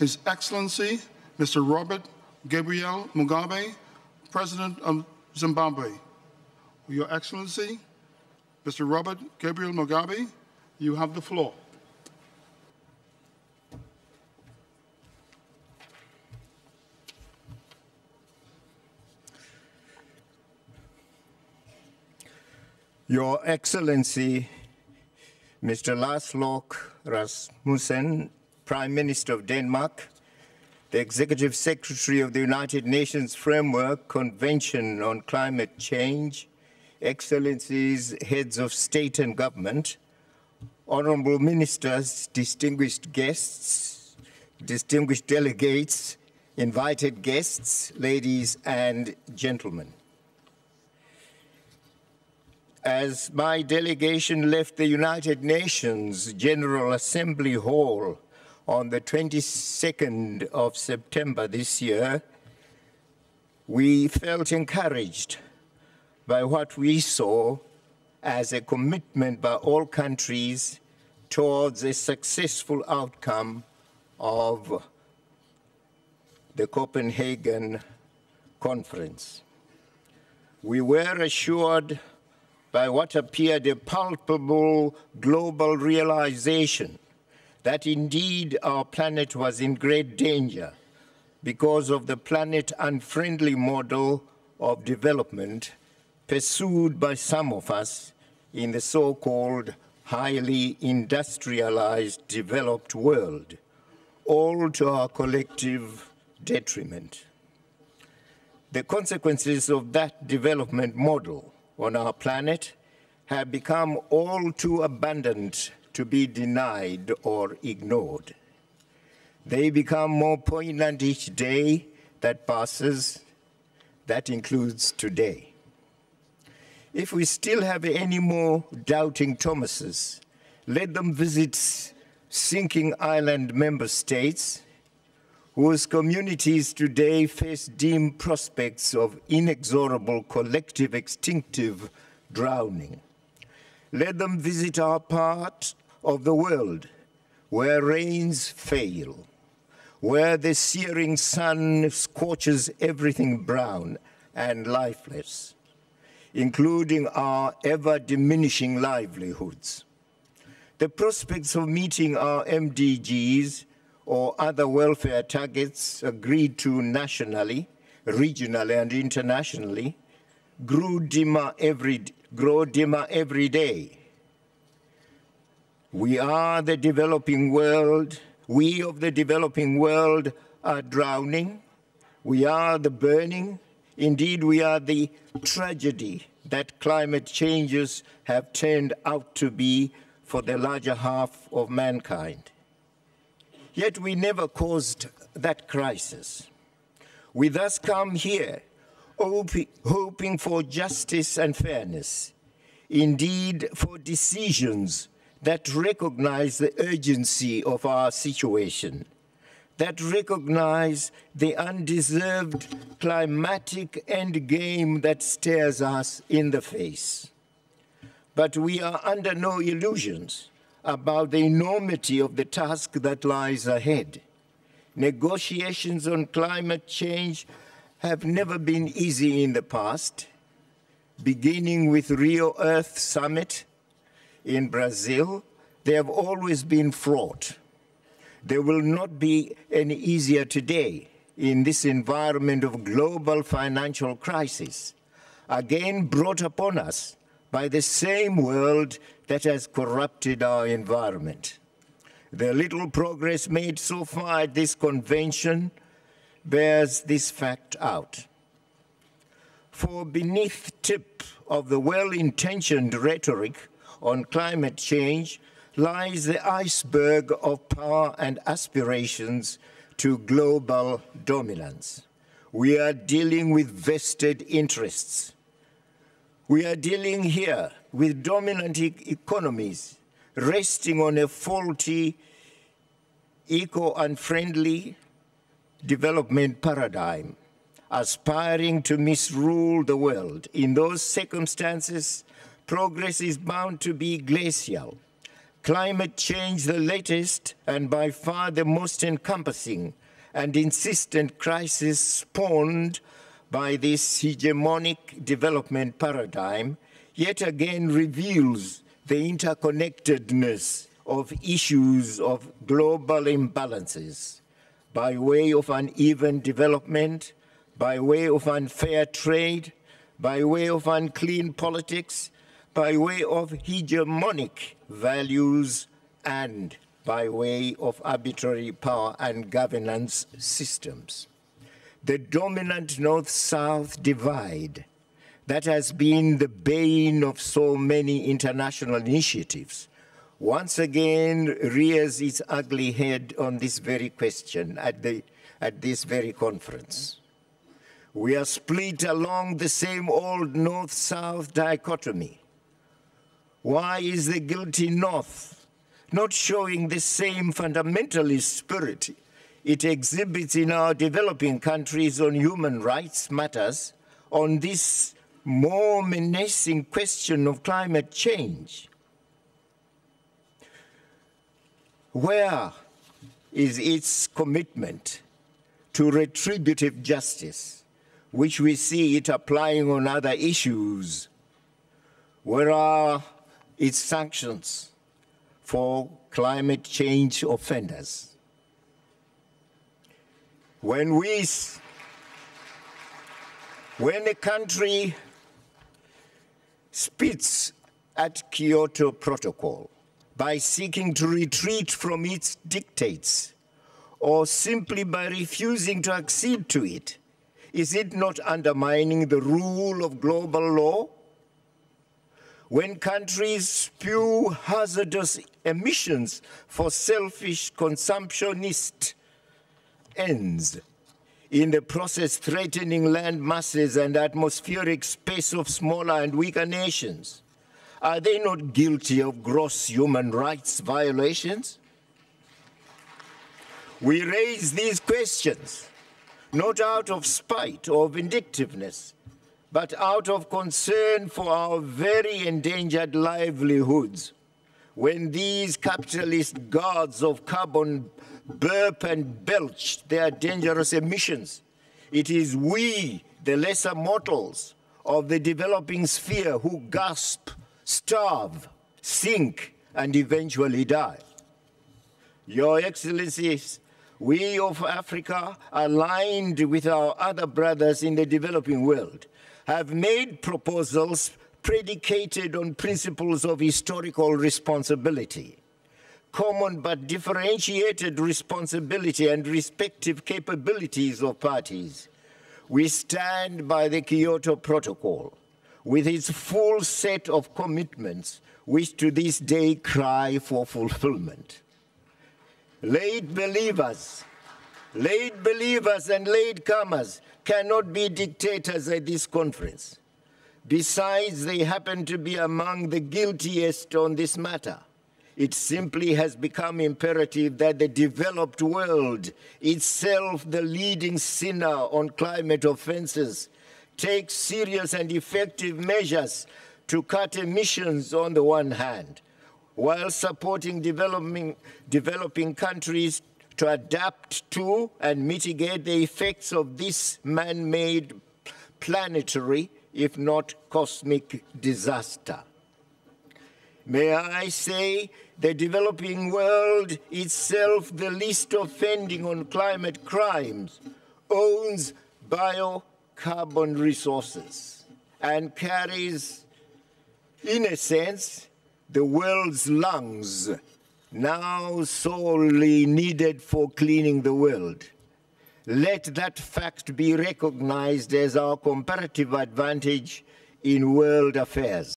His Excellency, Mr. Robert Gabriel Mugabe, President of Zimbabwe. Your Excellency, Mr. Robert Gabriel Mugabe, you have the floor. Your Excellency, Mr. Lars Løkke Rasmussen, Prime Minister of Denmark, the Executive Secretary of the United Nations Framework Convention on Climate Change, Excellencies, Heads of State and Government, Honorable Ministers, distinguished guests, distinguished delegates, invited guests, ladies and gentlemen. As my delegation left the United Nations General Assembly Hall on the 22nd of September this year, we felt encouraged by what we saw as a commitment by all countries towards a successful outcome of the Copenhagen conference. We were assured by what appeared a palpable global realization that indeed our planet was in great danger because of the planet-unfriendly model of development pursued by some of us in the so-called highly industrialized developed world, all to our collective detriment. The consequences of that development model on our planet have become all too abundant to be denied or ignored. They become more poignant each day that passes. That includes today. If we still have any more doubting Thomases, let them visit sinking island member states whose communities today face dim prospects of inexorable collective extinctive drowning. Let them visit our part of the world where rains fail, where the searing sun scorches everything brown and lifeless, including our ever-diminishing livelihoods. The prospects of meeting our MDGs or other welfare targets agreed to nationally, regionally, and internationally grow dimmer every day. We of the developing world are drowning. We are the burning. Indeed, we are the tragedy that climate changes have turned out to be for the larger half of mankind. Yet we never caused that crisis. We thus come here hoping for justice and fairness, indeed for decisions that recognize the urgency of our situation, that recognize the undeserved climatic endgame that stares us in the face. But we are under no illusions about the enormity of the task that lies ahead. Negotiations on climate change have never been easy in the past, beginning with Rio Earth Summit in Brazil. They have always been fraught. They will not be any easier today in this environment of global financial crisis, again brought upon us by the same world that has corrupted our environment. The little progress made so far at this convention bears this fact out. For beneath the tip of the well-intentioned rhetoric on climate change lies the iceberg of power and aspirations to global dominance. We are dealing with vested interests. We are dealing here with dominant economies resting on a faulty, eco-unfriendly development paradigm, aspiring to misrule the world. In those circumstances, progress is bound to be glacial. Climate change, the latest and by far the most encompassing and insistent crisis spawned by this hegemonic development paradigm, yet again reveals the interconnectedness of issues of global imbalances by way of uneven development, by way of unfair trade, by way of unclean politics, by way of hegemonic values, and by way of arbitrary power and governance systems. The dominant North-South divide that has been the bane of so many international initiatives once again rears its ugly head on this very question at this very conference. We are split along the same old North-South dichotomy. Why is the guilty North not showing the same fundamentalist spirit it exhibits in our developing countries on human rights matters, on this more menacing question of climate change? Where is its commitment to retributive justice, which we see it applying on other issues? Where are its sanctions for climate change offenders? When a country spits at Kyoto Protocol by seeking to retreat from its dictates, or simply by refusing to accede to it, is it not undermining the rule of global law? When countries spew hazardous emissions for selfish consumptionist ends, in the process threatening land masses and atmospheric space of smaller and weaker nations, are they not guilty of gross human rights violations? We raise these questions not out of spite or vindictiveness, but out of concern for our very endangered livelihoods. When these capitalist gods of carbon burp and belch their dangerous emissions, it is we, the lesser mortals of the developing sphere, who gasp, starve, sink, and eventually die. Your Excellencies, we of Africa, aligned with our other brothers in the developing world, have made proposals predicated on principles of historical responsibility, common but differentiated responsibility and respective capabilities of parties. We stand by the Kyoto Protocol with its full set of commitments, which to this day cry for fulfillment. Late believers and latecomers cannot be dictators at this conference. Besides, they happen to be among the guiltiest on this matter. It simply has become imperative that the developed world, itself the leading sinner on climate offenses, take serious and effective measures to cut emissions on the one hand, while supporting developing countries to adapt to and mitigate the effects of this man-made planetary, if not cosmic, disaster. May I say, the developing world, itself the least offending on climate crimes, owns biocarbon resources and carries, in a sense, the world's lungs, now sorely needed for cleaning the world. Let that fact be recognized as our comparative advantage in world affairs.